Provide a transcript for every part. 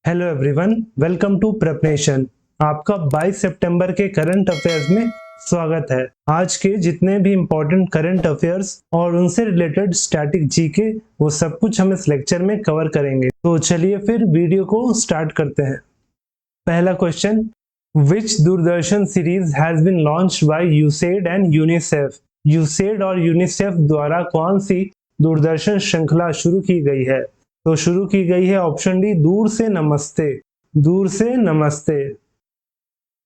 Hello everyone, welcome to preparation. आपका 22 सितंबर के current affairs में स्वागत है। आज के जितने भी इम्पोर्टेंट करंट अफेयर्स और उनसे रिलेटेड स्टैटिक जीके वो सब कुछ हम इस लेक्चर में कवर करेंगे। तो चलिए फिर वीडियो को स्टार्ट करते हैं। पहला question, which Doordarshan series has been launched by USAID and UNICEF? USAID और यूनिसेफ द्वारा कौन सी दूरदर्शन श्रृंखला शुरू की गई है? तो शुरू की गई है ऑप्शन डी, दूर से नमस्ते। दूर से नमस्ते।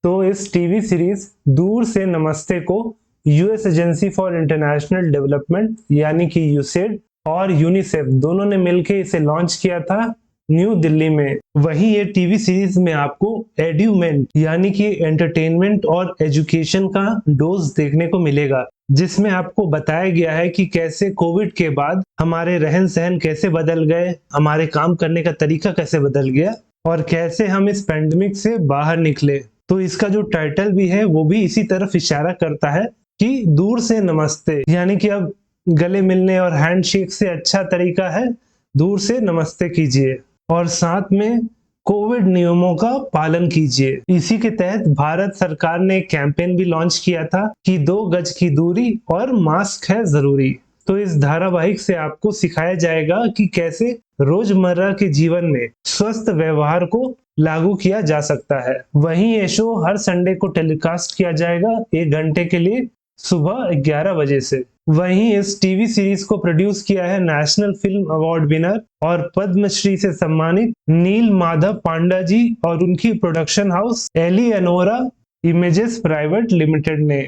तो इस टीवी सीरीज दूर से नमस्ते को US agency for international development यानी कि यूसेड और यूनिसेफ दोनों ने मिलकर इसे लॉन्च किया था न्यू दिल्ली में। वहीं ये टीवी सीरीज में आपको एड्यूमेंट यानी कि एंटरटेनमेंट और एजुकेशन का डोज देखने को मिलेगा, जिसमें आपको बताया गया है कि कैसे कोविड के बाद हमारे रहन सहन कैसे बदल गए, हमारे काम करने का तरीका कैसे बदल गया और कैसे हम इस पैंडेमिक से बाहर निकले। तो इसका जो टाइटल भी है वो भी इसी तरफ इशारा करता है कि दूर से नमस्ते, यानी कि अब गले मिलने और हैंडशेक से अच्छा तरीका है दूर से नमस्ते कीजिए और साथ में कोविड नियमों का पालन कीजिए। इसी के तहत भारत सरकार ने एक कैंपेन भी लॉन्च किया था कि 2 गज की दूरी और मास्क है जरूरी। तो इस धारावाहिक से आपको सिखाया जाएगा कि कैसे रोजमर्रा के जीवन में स्वस्थ व्यवहार को लागू किया जा सकता है। वहीं ये शो हर संडे को टेलीकास्ट किया जाएगा 1 घंटे के लिए सुबह 11 बजे से। वहीं इस टीवी सीरीज को प्रोड्यूस किया है नेशनल फिल्म अवार्ड विनर और पद्मश्री से सम्मानित नील माधव पांडा जी और उनकी production house Eleanora images private limited ने।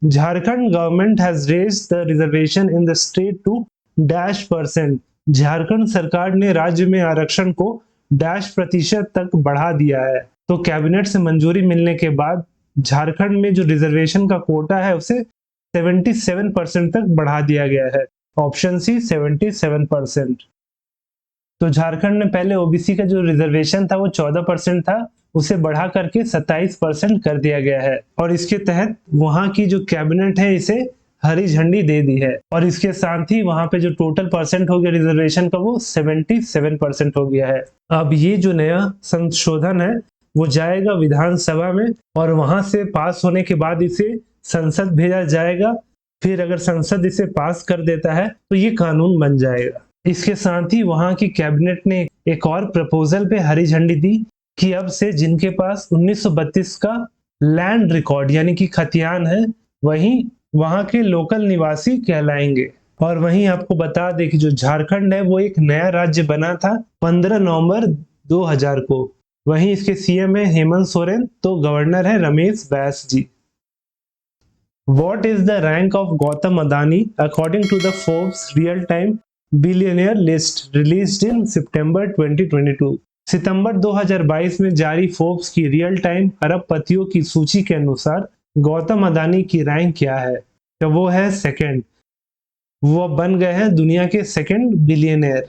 Jharkhand government has raised the reservation in the state to -%। Jharkhand सरकार ने राज्य में आरक्षण को %% तक बढ़ा दिया है। तो कैबिनेट से मंजूरी मिलने के बाद झारखंड में जो रिजर्वेशन का कोटा है उसे 77% तक बढ़ा दिया गया है। Option C 77%। तो झारखंड में पहले ओबीसी का जो रिजर्वेशन था वो 14% था, उसे बढ़ा करके 27% कर दिया गया है और इसके तहत वहां की जो कैबिनेट है इसे हरी झंडी दे दी है और इसके साथ ही वहां पे जो टोटल परसेंट हो गया रिजर्वेशन का वो 77% हो गया है। अब ये जो नया संशोधन है वो जाएगा विधानसभा में और वहां से पास होने के बाद इसे संसद भेजा जाएगा। फिर अगर संसद इसे पास कर देता है तो ये कानून बन जाएगा। इसके साथ ही वहां की कैबिनेट ने एक और प्रपोजल पे हरी झंडी दी कि अब से जिनके पास 1932 का लैंड रिकॉर्ड यानी कि खतियान है वहीं वहां के लोकल निवासी कहलाएंगे। और वहीं आपको बता दें कि जो झारखंड है वो एक नया राज्य बना था 15 नवंबर 2000 को। वहीं इसके सीएम है हेमंत सोरेन, तो गवर्नर है रमेश बैस जी। What is the rank of Gautam Adani according to the Forbes real-time billionaire list released in September 2022? सितंबर 2022 में जारी फोर्ब्स की रियल टाइम अरबपतियों की सूची के अनुसार गौतम अदानी की रैंक क्या है? तो वो है सेकंड। वो अब बन गए हैं दुनिया के सेकंड बिलियनियर।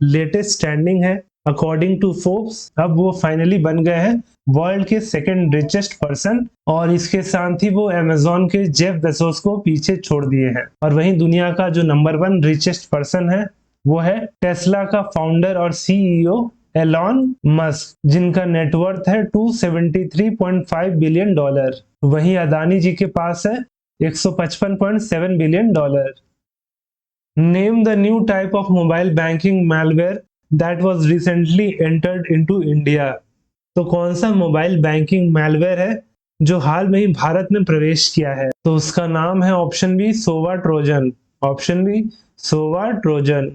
लेटेस्ट स्टैंडिंग है अकॉर्डिंग टू फोर्ब्स, अब वो फाइनली बन गए हैं वर्ल्ड के सेकंड रिचेस्ट पर्सन और इसके साथ ही वो अमेज़न के जेफ बेजोस को पीछे छोड़ दिए हैं। और वहीं दुनिया का जो नंबर 1 रिचेस्ट पर्सन है वो है टेस्ला का फाउंडर और सीईओ एलॉन मस्क, जिनका नेटवर्थ है $273.5 बिलियन। वहीं अदानी जी के पास है $155.7 billion. Name the new type of mobile banking malware that was recently entered into India. तो कौन सा मोबाइल बैंकिंग मैलवेयर है जो हाल में ही भारत में प्रवेश किया है? तो उसका नाम है ऑप्शन बी सोवा ट्रोजन। ऑप्शन बी सोवा ट्रोजन।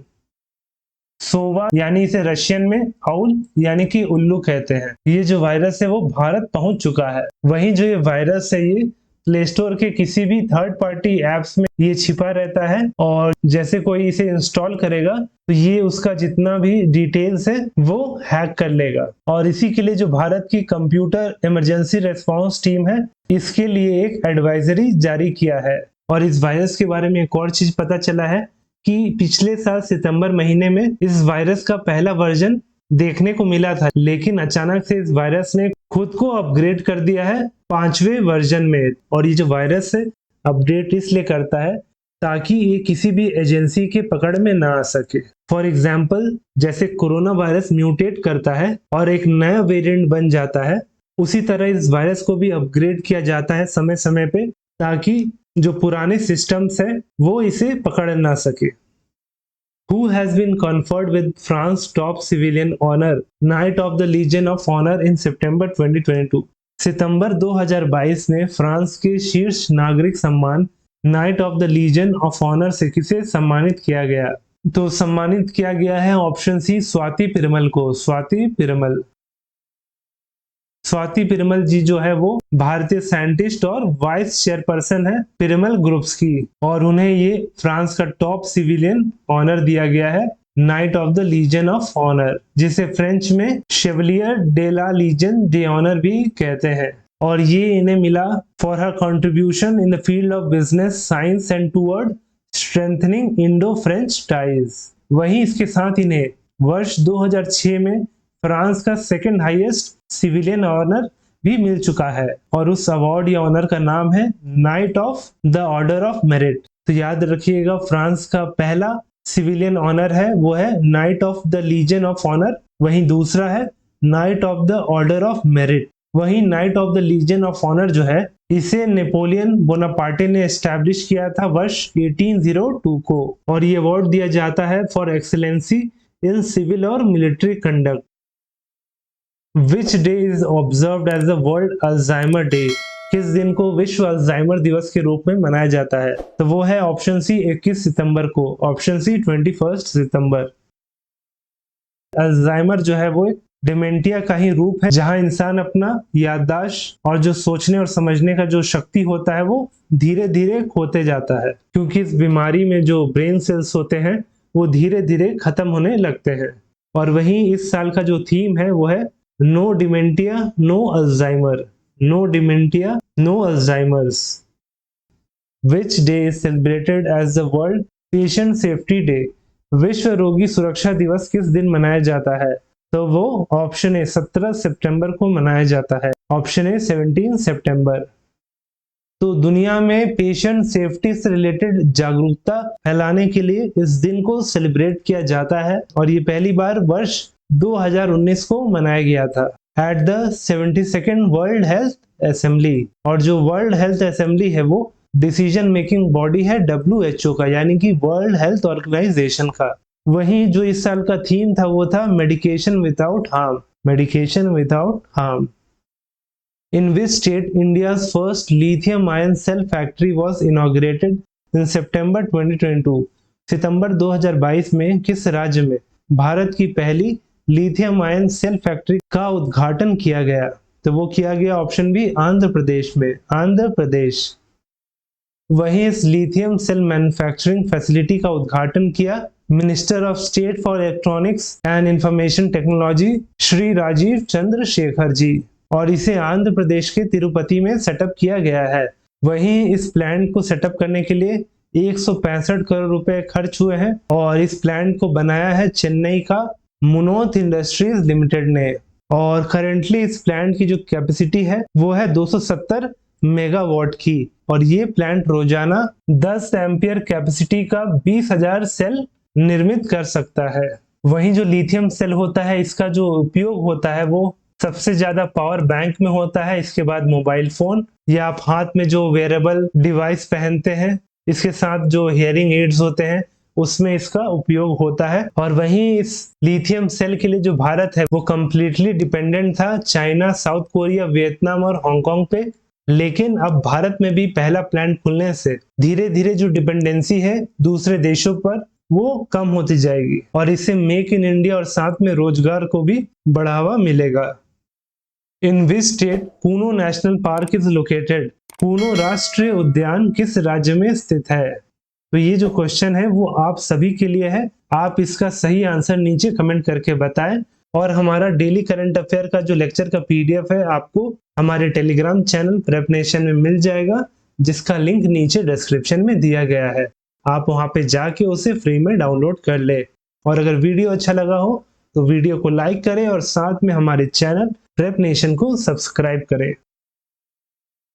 सोवा यानी इसे रशियन में आउल यानी कि उल्लू कहते हैं। ये जो वायरस है वो भारत पहुंच चुका है। वहीं जो ये वायरस है ये प्ले स्टोर के किसी भी थर्ड पार्टी एप्स में ये छिपा रहता है और जैसे कोई इसे इंस्टॉल करेगा तो ये उसका जितना भी डिटेल्स है वो हैक कर लेगा। और इसी के लिए जो भारत की कंप्यूटर इमरजेंसी रेस्पॉन्स टीम है इसके लिए एक एडवाइजरी जारी किया है। और इस वायरस के बारे में एक और चीज पता चला है कि पिछले साल सितंबर महीने में इस वायरस का पहला वर्जन देखने को मिला था, लेकिन अचानक से इस वायरस ने खुद को अपग्रेड कर दिया है 5वें वर्जन में। और ये जो वायरस है अपडेट इसलिए करता है ताकि ये किसी भी एजेंसी के पकड़ में ना आ सके। फॉर एग्जाम्पल, जैसे कोरोना वायरस म्यूटेट करता है और एक नया वेरिएंट बन जाता है, उसी तरह इस वायरस को भी अपग्रेड किया जाता है समय समय पे, ताकि जो पुराने सिस्टम्स है वो इसे पकड़ ना सके। Who has been conferred with France top civilian honor Knight of the Legion of Honor in September 2022? सितंबर 2022 में फ्रांस के शीर्ष नागरिक सम्मान knight of the legion of Honour से किसे सम्मानित किया गया? तो सम्मानित किया गया है ऑप्शन सी, स्वाति पिरमल को। स्वाति पिरमल। स्वाति पिरमल जी जो है वो भारतीय साइंटिस्ट और वाइस चेयरपर्सन है पिरमल ग्रुप्स की, और उन्हें ये फ्रांस का टॉप सिविलियन ऑनर दिया गया है, knight of the legion of honour, जिसे फ्रेंच में chevalier de la legion d'honneur भी कहते हैं। और ये इन्हें मिला for her contribution in the field of business, science and toward strengthening Indo French ties. वहीं इसके साथ इन्हें वर्ष 2006 में फ्रांस का सेकंड हाईएस्ट सिविलियन ऑनर भी मिल चुका है, और उस अवार्ड या ऑनर का नाम है knight of the order of merit. तो याद रखिएगा, फ्रांस का पहला सिविलियन ऑनर है वो है knight of the legion of honour, वहीं दूसरा है knight of the order of merit. वहीं knight of the legion of honour जो है, इसे नेपोलियन बोनापार्टे ने एस्टैब्लिश किया था वर्ष 1802 को, और ये अवार्ड दिया जाता है फॉर एक्सीलेंसी इन सिविल और military conduct. Which day is observed as the World Alzheimer Day? किस दिन को विश्व अल्जाइमर दिवस के रूप में मनाया जाता है? तो वो है ऑप्शन सी 21 सितंबर को। ऑप्शन सी 21 सितंबर। अल्जाइमर जो है वो एक डिमेंटिया का ही रूप है, जहां इंसान अपना याददाश्त और जो सोचने और समझने का जो शक्ति होता है वो धीरे धीरे खोते जाता है, क्योंकि इस बीमारी में जो ब्रेन सेल्स होते हैं वो धीरे धीरे खत्म होने लगते हैं। और वहीं इस साल का जो थीम है वो है no dementia no Alzheimer's. No dementia no Alzheimer's. Which day is celebrated as the World Patient Safety Day? विश्व रोगी सुरक्षा दिवस किस दिन मनाया जाता है? तो वो ऑप्शन ए 17 सितंबर को मनाया जाता है। ऑप्शन ए 17 सितंबर। तो दुनिया में पेशेंट सेफ्टी से रिलेटेड जागरूकता फैलाने के लिए इस दिन को सेलिब्रेट किया जाता है, और ये पहली बार वर्ष 2019 को मनाया गया था at the 72nd world health assembly. और जो वर्ल्ड हेल्थ असेंबली है वो डिसीजन मेकिंग बॉडी है WHO का, यानी कि वर्ल्ड हेल्थ ऑर्गेनाइजेशन का। वहीं जो इस साल का थीम था वो था medication without harm. Medication without harm. In which state India's first lithium ion cell factory was inaugurated in सितंबर 2022? सितंबर 2022 में किस राज्य में भारत की पहली लिथियम आयन सेल फैक्ट्री का उद्घाटन किया गया? तो वो किया गया ऑप्शन बी आंध्र प्रदेश में। आंध्र प्रदेश। वहीं इस लिथियम सेल मैन्युफैक्चरिंग फैसिलिटी का उद्घाटन किया minister of state for electronics and information technology Shri Rajeev Chandrasekhar ji, और इसे आंध्र प्रदेश के तिरुपति में सेटअप किया गया है। वहीं इस प्लांट को सेटअप करने के लिए 165 करोड़ रुपए खर्च हुए हैं, और इस प्लांट को बनाया है चेन्नई का मुनोथ इंडस्ट्रीज लिमिटेड ने। और करेंटली इस प्लांट की जो कैपेसिटी है वो है 270 मेगावाट की, और ये प्लांट रोजाना 10 एम्पियर कैपेसिटी का 20,000 सेल निर्मित कर सकता है। वहीं जो लिथियम सेल होता है, इसका जो उपयोग होता है वो सबसे ज्यादा पावर बैंक में होता है, इसके बाद मोबाइल फोन, या आप हाथ में जो वेयरेबल डिवाइस पहनते हैं, इसके साथ जो हियरिंग एड्स होते हैं उसमें इसका उपयोग होता है। और वहीं इस लिथियम सेल के लिए जो भारत है वो कंप्लीटली डिपेंडेंट था चाइना, साउथ कोरिया, वियतनाम और हांगकांग पे, लेकिन अब भारत में भी पहला प्लांट खुलने से धीरे धीरे जो डिपेंडेंसी है दूसरे देशों पर वो कम होती जाएगी, और इससे मेक इन इंडिया और साथ में रोजगार को भी बढ़ावा मिलेगा। In which state Kuno national park is located? Kuno राष्ट्रीय उद्यान किस राज्य में स्थित है? तो ये जो क्वेश्चन है वो आप सभी के लिए है। आप इसका सही आंसर नीचे कमेंट करके बताएं, और हमारा डेली करंट अफेयर का जो लेक्चर का PDF है आपको हमारे टेलीग्राम चैनल प्रेपनेशन में मिल जाएगा, जिसका लिंक नीचे डिस्क्रिप्शन में दिया गया है। आप वहां पे जाके उसे फ्री में डाउनलोड कर ले। और अगर वीडियो अच्छा लगा हो तो वीडियो को लाइक करें, और साथ में हमारे चैनल प्रेपनेशन को सब्सक्राइब करें।